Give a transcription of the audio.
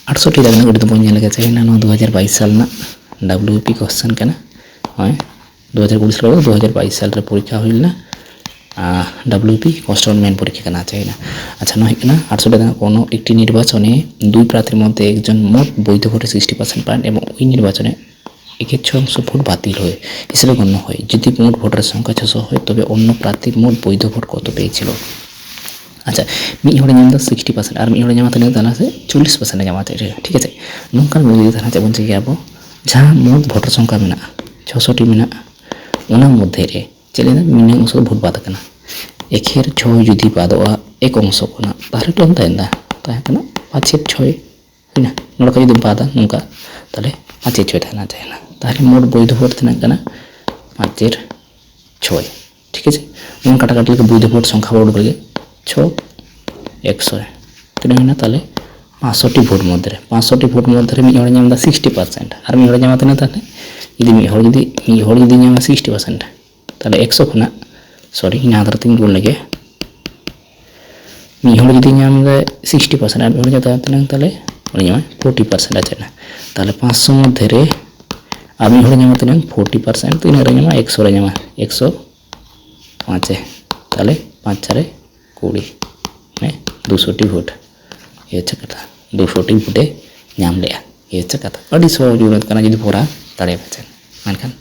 68 दाग ना उड़ी बन लगे चाहिए ना 2022 साल ना WP क्वेश्चन के ना 2020 साल 2022 साल रे परीक्षा हुई WP कन्स्टेबल मेन परीक्षा करना चाहिए ना। अच्छा ना 68 दाग कोनो एक निर्वाचने दुई प्रार्थीर मध्य एकजन मोट बैध भोटे 60% पान এবং ওই নির্বাচনে একের 6 ভোট বাতিল হয়ে হিসেবে গণ্য হয়। যদি মোট ভোটার সংখ্যা 600 হয় তবে অন্য প্রার্থীর মোট বৈধ ভোট কত পেয়েছিল। अच्छा मिड हर नाम 60% और मिड हर नाम ताना से 40% नाम ठीक है नौका मुझे ताना चाबन से अब जहाँ मोट भोटर संख्या में 600 में ओना मध्य रे चले ना मिना अंश भोट बाद करना एखेर 6 जुदी बादवा एक अंश कोना तारे टन ताइंदा ताकना 5 6 है ना नोका जुदी बादा नौका ताले 5 6 थाना चाहिए ना ताले मोट बैध भोट थाना करना 5 6 ठीक है नौका काटा काटले बैध भोट संख्या बड़ करके 6 100 तीन ना ताले 65 भोट मध्य 65 भोट मध्य मिड हर नाम 60% और मिड हर नाम ना ताले यदि मिड हर नाम 60% ताले 100 खुना सॉरी इन आधार तीन गुण लगे मिड हर यदि नाम 60% और मिड हर नाम ताले 40% আছে না তাহলে 500 মধ্যে রে আমি হলে নাম 40% তিন হরে নাম 100 রে নাম 105 তাহলে 5 4 20 में 200 भोट ये कथा 200 भोटे नाम लिया ये कथा अड़ी सौ जुड़त करना जुदी पोरा ताड़े बचन मानखान